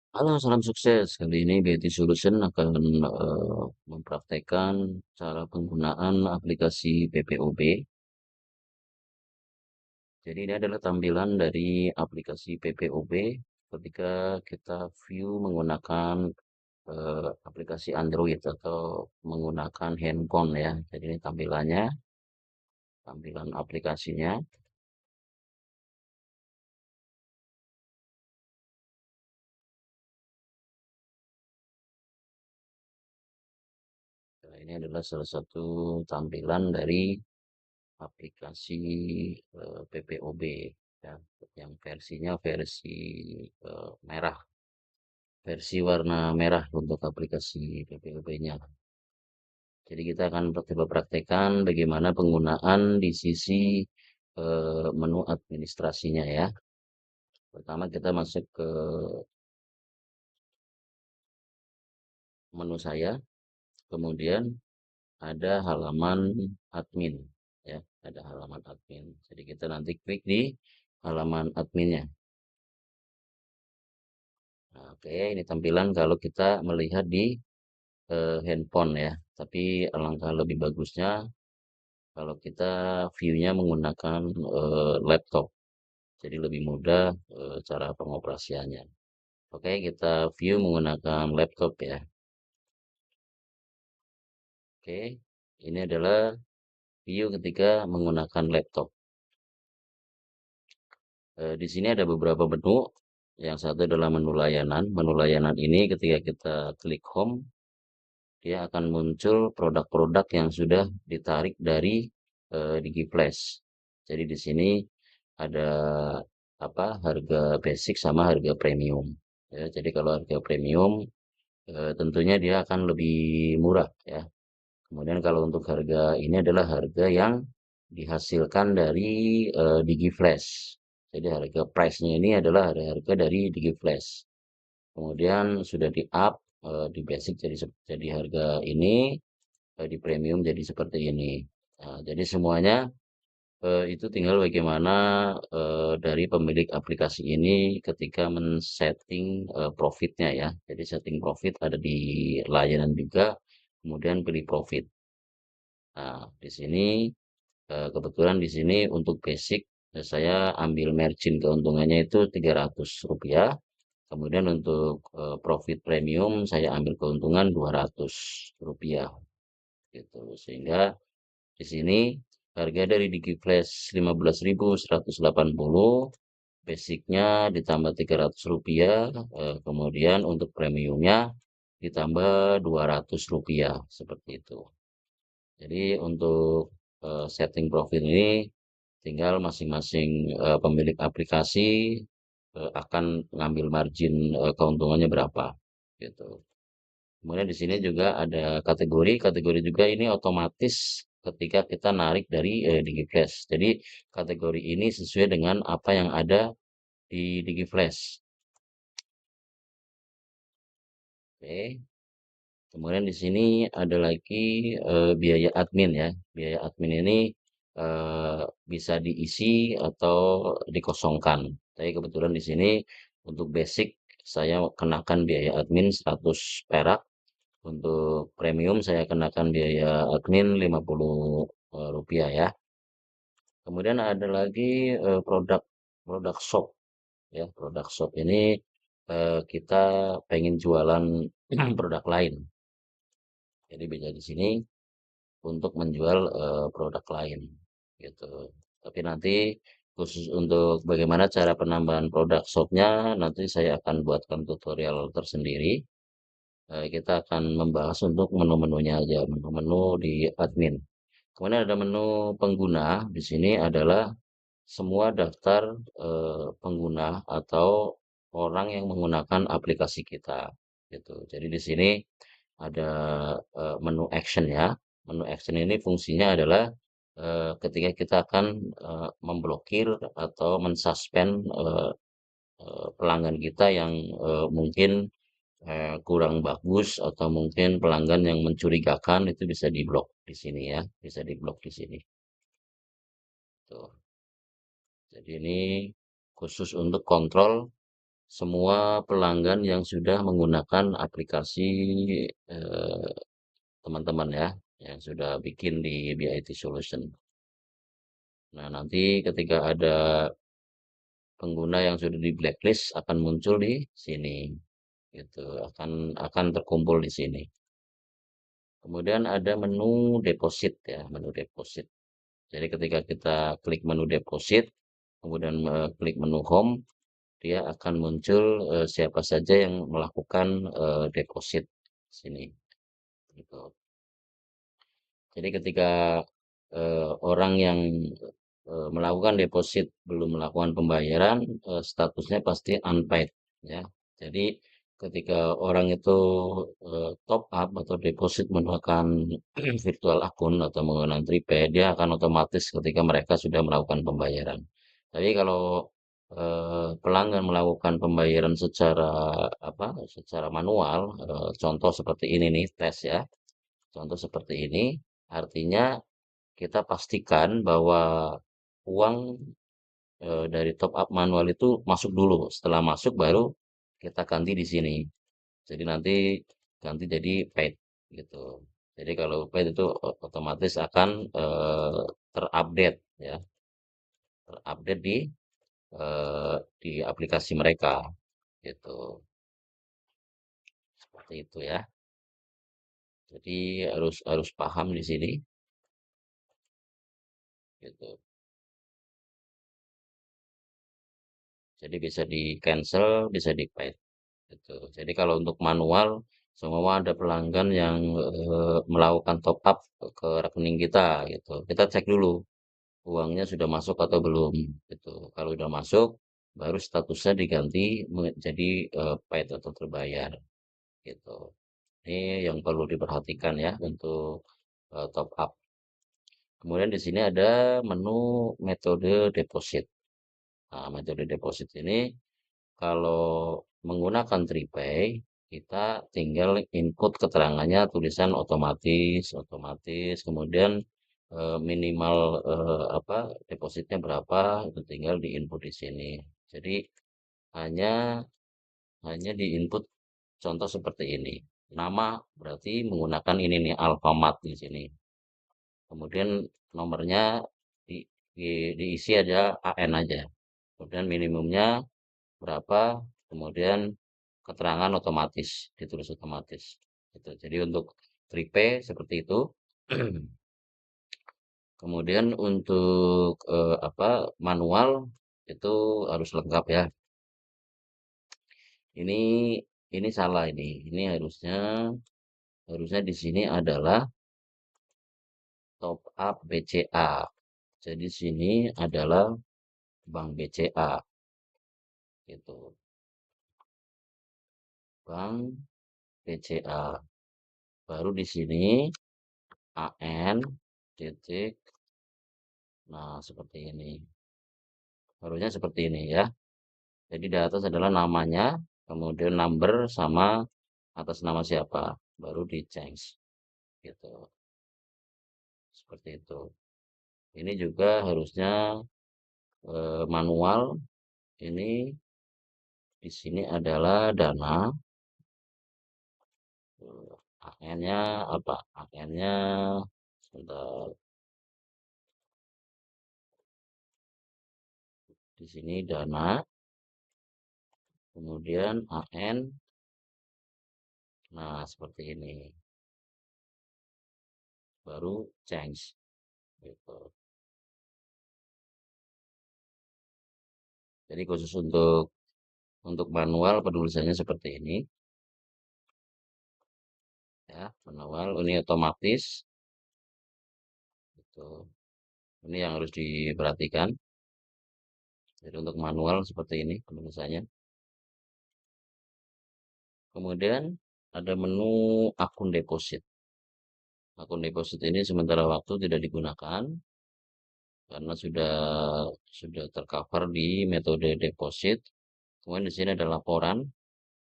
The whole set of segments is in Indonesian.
Halo, salam sukses. Kali ini BT Solution akan mempraktekkan cara penggunaan aplikasi PPOB. Jadi ini adalah tampilan dari aplikasi PPOB ketika kita view menggunakan aplikasi Android atau menggunakan handphone ya. Jadi ini tampilannya, tampilan aplikasinya. Nah, ini adalah salah satu tampilan dari aplikasi PPOB ya, yang versinya versi merah, versi warna merah untuk aplikasi PPOB-nya. Jadi kita akan coba praktekkan bagaimana penggunaan di sisi menu administrasinya ya. Pertama kita masuk ke menu saya, kemudian ada halaman admin ya, ada halaman admin. Jadi kita nanti klik di halaman adminnya. Nah, oke, ini tampilan kalau kita melihat di handphone ya. Tapi alangkah lebih bagusnya kalau kita view-nya menggunakan laptop. Jadi lebih mudah cara pengoperasiannya. Oke, kita view menggunakan laptop ya. Oke, ini adalah view ketika menggunakan laptop. Di sini ada beberapa menu. Yang satu adalah menu layanan. Menu layanan ini ketika kita klik home, dia akan muncul produk-produk yang sudah ditarik dari DigiFlash. Jadi di sini ada apa harga basic sama harga premium. Ya, jadi kalau harga premium tentunya dia akan lebih murah ya. Kemudian kalau untuk harga ini adalah harga yang dihasilkan dari DigiFlash. Jadi harga price-nya ini adalah harga dari DigiFlash. Kemudian sudah di up di basic jadi harga ini, di premium jadi seperti ini. Nah, jadi semuanya itu tinggal bagaimana dari pemilik aplikasi ini ketika men-setting profitnya ya. Jadi setting profit ada di layanan juga, kemudian pilih profit. Nah, di sini kebetulan di sini untuk basic saya ambil margin keuntungannya itu Rp300. Kemudian untuk profit premium saya ambil keuntungan Rp200 gitu. Sehingga di sini harga dari DigiFlash 15.180, basicnya ditambah Rp300, kemudian untuk premiumnya ditambah Rp200 seperti itu. Jadi untuk setting profil ini tinggal masing-masing pemilik aplikasi akan ngambil margin keuntungannya berapa gitu. Kemudian di sini juga ada kategori, kategori juga ini otomatis ketika kita narik dari DigiFlash. Jadi kategori ini sesuai dengan apa yang ada di DigiFlash. Oke. Kemudian di sini ada lagi biaya admin ya. Biaya admin ini bisa diisi atau dikosongkan. Tapi kebetulan di sini untuk basic saya kenakan biaya admin 100 perak. Untuk premium saya kenakan biaya admin Rp50 ya. Kemudian ada lagi produk produk shop ya. Produk shop ini kita pengen jualan produk lain. Jadi bisa di sini untuk menjual produk lain gitu. Tapi nanti khusus untuk bagaimana cara penambahan produk shopnya nanti saya akan buatkan tutorial tersendiri. Kita akan membahas untuk menu-menunya aja, menu-menu di admin. Kemudian ada menu pengguna. Di sini adalah semua daftar pengguna atau orang yang menggunakan aplikasi kita gitu. Jadi di sini ada menu action ya. Menu action ini fungsinya adalah ketika kita akan memblokir atau mensuspend pelanggan kita yang mungkin kurang bagus atau mungkin pelanggan yang mencurigakan itu bisa diblok di sini ya, bisa diblok di sini. Tuh. Jadi ini khusus untuk kontrol semua pelanggan yang sudah menggunakan aplikasi eh, teman-teman ya, yang sudah bikin di BIT Solution. Nah, nanti ketika ada pengguna yang sudah di blacklist akan muncul di sini, gitu, akan terkumpul di sini. Kemudian ada menu deposit ya, menu deposit. Jadi ketika kita klik menu deposit, kemudian klik menu home, dia akan muncul siapa saja yang melakukan deposit sini. Gitu. Jadi ketika orang yang melakukan deposit belum melakukan pembayaran, statusnya pasti unpaid ya. Jadi ketika orang itu top up atau deposit menggunakan virtual akun atau menggunakan Tripay, dia akan otomatis ketika mereka sudah melakukan pembayaran. Tapi kalau pelanggan melakukan pembayaran secara apa? Secara manual, contoh seperti ini nih tes ya. Contoh seperti ini, artinya kita pastikan bahwa uang dari top up manual itu masuk dulu. Setelah masuk baru kita ganti di sini. Jadi nanti ganti jadi paid gitu. Jadi kalau paid itu otomatis akan terupdate ya, terupdate di aplikasi mereka gitu. Seperti itu ya. Jadi harus harus paham di sini gitu. Jadi bisa di cancel, bisa di paid. Gitu. Jadi kalau untuk manual, semua ada pelanggan yang melakukan top up ke rekening kita gitu. Kita cek dulu uangnya sudah masuk atau belum gitu. Kalau sudah masuk, baru statusnya diganti menjadi paid atau terbayar gitu. Ini yang perlu diperhatikan ya untuk top up. Kemudian di sini ada menu metode deposit. Nah, metode deposit ini kalau menggunakan Tripay, kita tinggal input keterangannya tulisan otomatis, otomatis, kemudian minimal apa depositnya berapa itu tinggal diinput di sini. Jadi hanya hanya diinput contoh seperti ini. Nama berarti menggunakan ini nih Alfamart di sini. Kemudian nomornya diisi aja AN aja. Kemudian minimumnya berapa, kemudian keterangan otomatis, ditulis otomatis. Gitu. Jadi untuk Tripe seperti itu. Kemudian untuk apa manual itu harus lengkap ya. Ini ini salah ini. Ini harusnya harusnya di sini adalah top up BCA. Jadi sini adalah Bank BCA gitu. Bank BCA. Baru di sini AN titik. Nah, seperti ini. Harusnya seperti ini ya. Jadi di atas adalah namanya, kemudian number sama atas nama siapa. Baru di change gitu. Seperti itu. Ini juga harusnya manual. Ini di sini adalah dana. AN-nya apa? AN-nya sebentar. Di sini dana, kemudian AN. Nah, seperti ini. Baru change gitu. Jadi khusus untuk manual penulisannya seperti ini ya, manual ini otomatis gitu. Ini yang harus diperhatikan. Jadi untuk manual seperti ini penulisannya. Kemudian ada menu akun deposit. Akun deposit ini sementara waktu tidak digunakan karena sudah tercover di metode deposit. Kemudian di sini ada laporan.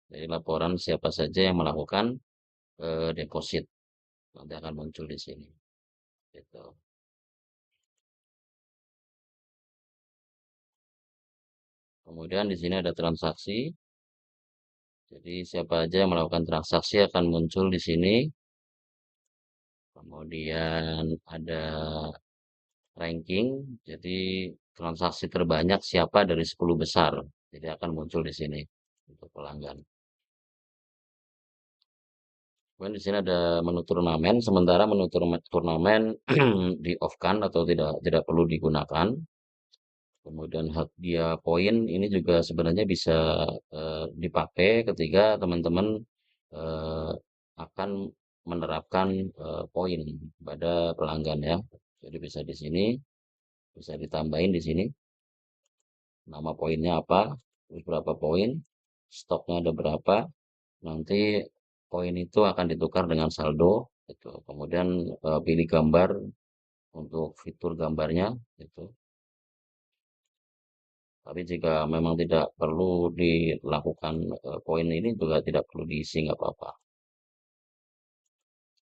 Jadi laporan siapa saja yang melakukan deposit nanti akan muncul di sini. Gitu. Kemudian di sini ada transaksi. Jadi siapa aja yang melakukan transaksi akan muncul di sini. Kemudian ada ranking, jadi transaksi terbanyak siapa dari 10 besar. Jadi akan muncul di sini untuk pelanggan. Kemudian di sini ada menu turnamen, sementara menu turnamen di off kan atau tidak perlu digunakan. Kemudian hadiah poin ini juga sebenarnya bisa dipakai ketika teman-teman eh, akan menerapkan poin pada pelanggan ya. Jadi bisa di sini, bisa ditambahin di sini nama poinnya apa, terus berapa poin, stoknya ada berapa, nanti poin itu akan ditukar dengan saldo gitu. Kemudian pilih gambar untuk fitur gambarnya gitu. Tapi jika memang tidak perlu dilakukan poin ini juga tidak perlu diisi nggak apa-apa.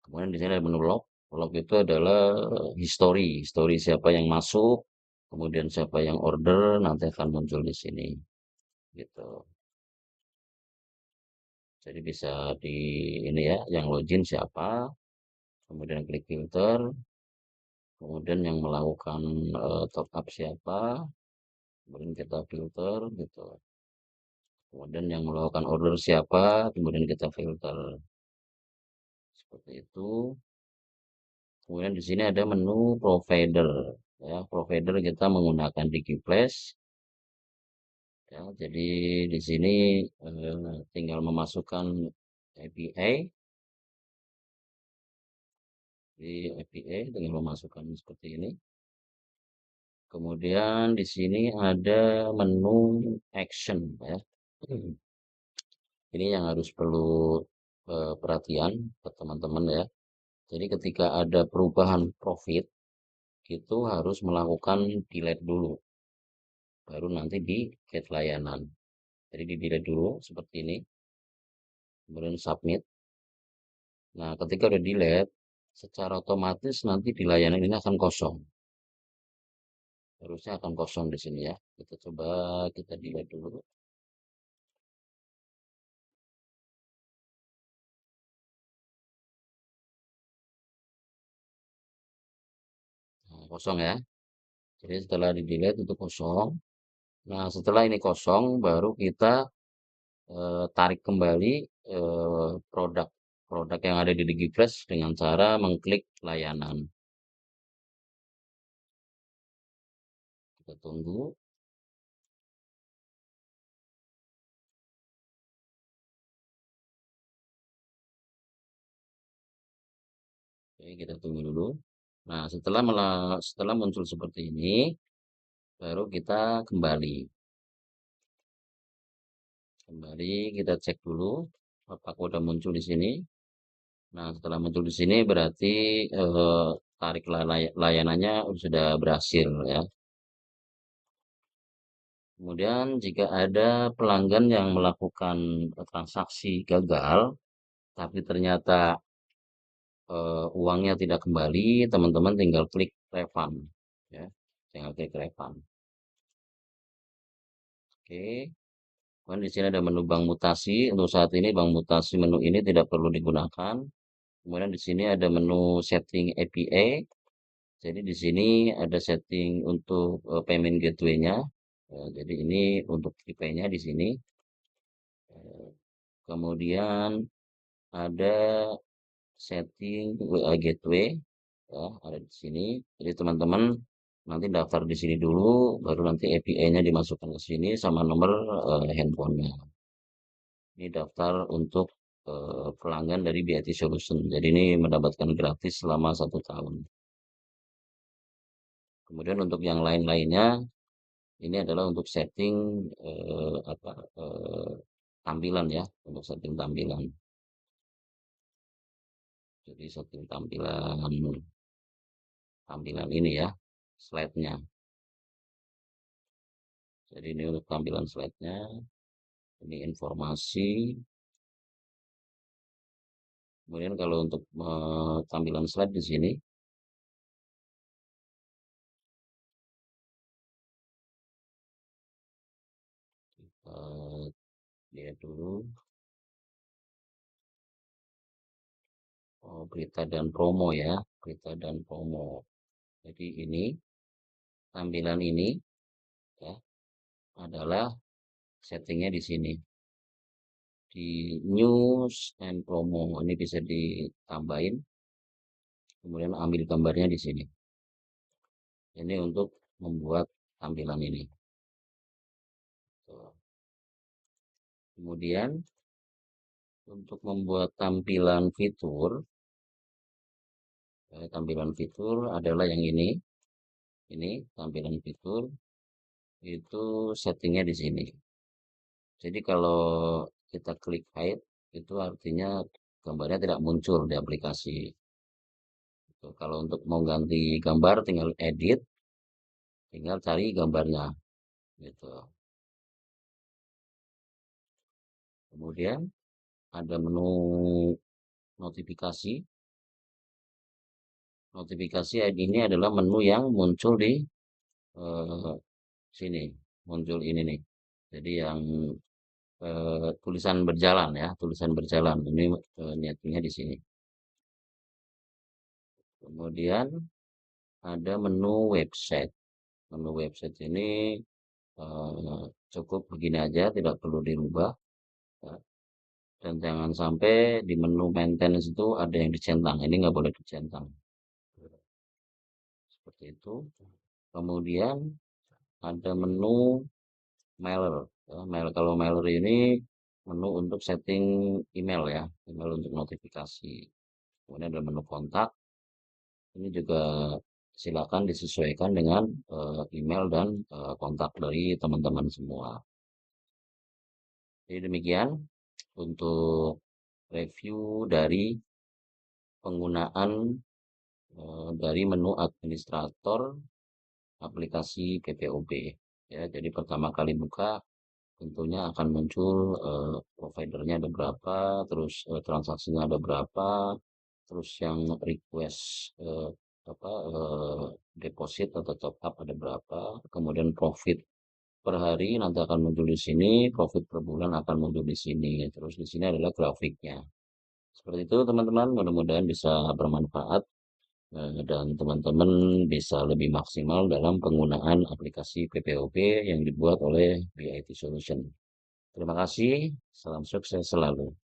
Kemudian di sini ada menu log. Log itu adalah history siapa yang masuk, kemudian siapa yang order nanti akan muncul di sini gitu. Jadi bisa di ini ya, yang login siapa, kemudian klik filter, kemudian yang melakukan top up siapa, kemudian kita filter gitu. Kemudian yang melakukan order siapa, kemudian kita filter seperti itu. Kemudian di sini ada menu provider. Ya, provider kita menggunakan DigiFlash. Ya, jadi di sini tinggal memasukkan API. Di API tinggal memasukkan seperti ini. Kemudian di sini ada menu action ya. Ini yang harus perlu perhatian ke teman-teman ya. Jadi ketika ada perubahan profit itu harus melakukan delete dulu, baru nanti di get layanan. Jadi di delete dulu seperti ini, kemudian submit. Nah, ketika udah delete, secara otomatis nanti di layanan ini akan kosong. Harusnya akan kosong di sini ya. Kita coba kita delete dulu. Nah, kosong ya. Jadi setelah di delete itu kosong. Nah, setelah ini kosong, baru kita tarik kembali produk produk yang ada di DigiFlash dengan cara mengklik layanan. Kita tunggu. Oke, kita tunggu dulu. Nah, setelah muncul seperti ini, baru kita kembali. Kembali kita cek dulu apakah udah muncul di sini. Nah, setelah muncul di sini berarti tarik layanannya sudah berhasil ya. Kemudian jika ada pelanggan yang melakukan transaksi gagal, tapi ternyata uangnya tidak kembali, teman-teman tinggal klik refund ya. Tinggal klik refund. Oke. Kemudian di sini ada menu bank mutasi. Untuk saat ini bank mutasi menu ini tidak perlu digunakan. Kemudian di sini ada menu setting API. Jadi di sini ada setting untuk payment gateway-nya. Jadi ini untuk prepay-nya di sini. Eh, Kemudian ada setting WA gateway, ya, ada di sini. Jadi teman-teman nanti daftar di sini dulu, baru nanti API-nya dimasukkan ke sini sama nomor handphonenya. Ini daftar untuk pelanggan dari BIT Solution. Jadi ini mendapatkan gratis selama 1 tahun. Kemudian untuk yang lain-lainnya, ini adalah untuk setting apa tampilan ya, untuk setting tampilan. Jadi setting tampilan tampilan ini ya, slide-nya. Jadi ini untuk tampilan slide-nya. Ini informasi. Kemudian kalau untuk tampilan slide di sini, lihat dulu. Oh, berita dan promo ya, berita dan promo. Jadi ini tampilan ini ya adalah settingnya di sini di news and promo ini bisa ditambahin, kemudian ambil gambarnya di sini. Ini untuk membuat tampilan ini. Tuh. Kemudian untuk membuat tampilan fitur, tampilan fitur adalah yang ini. Ini tampilan fitur itu settingnya di sini. Jadi kalau kita klik hide itu artinya gambarnya tidak muncul di aplikasi. Gitu. Kalau untuk mau ganti gambar tinggal edit, tinggal cari gambarnya gitu. Kemudian ada menu notifikasi. Notifikasi ini adalah menu yang muncul di eh, sini, muncul ini nih. Jadi yang tulisan berjalan ya, tulisan berjalan. Ini niatnya di sini. Kemudian ada menu website. Menu website ini cukup begini aja, tidak perlu dirubah. Ya. Dan jangan sampai di menu maintenance itu ada yang dicentang. Ini nggak boleh dicentang. Seperti itu. Kemudian ada menu mailer. Ya, mail kalau mailer ini menu untuk setting email ya, email untuk notifikasi. Kemudian ada menu kontak. Ini juga silakan disesuaikan dengan email dan kontak dari teman-teman semua. Jadi demikian untuk review dari penggunaan dari menu administrator aplikasi PPOB. Ya, jadi pertama kali buka tentunya akan muncul providernya ada berapa, terus transaksinya ada berapa, terus yang request apa deposit atau top up ada berapa, kemudian profit per hari nanti akan muncul di sini, profit per bulan akan muncul di sini, terus di sini adalah grafiknya. Seperti itu teman-teman, mudah-mudahan bisa bermanfaat dan teman-teman bisa lebih maksimal dalam penggunaan aplikasi PPOP yang dibuat oleh BIT Solution. Terima kasih, salam sukses selalu.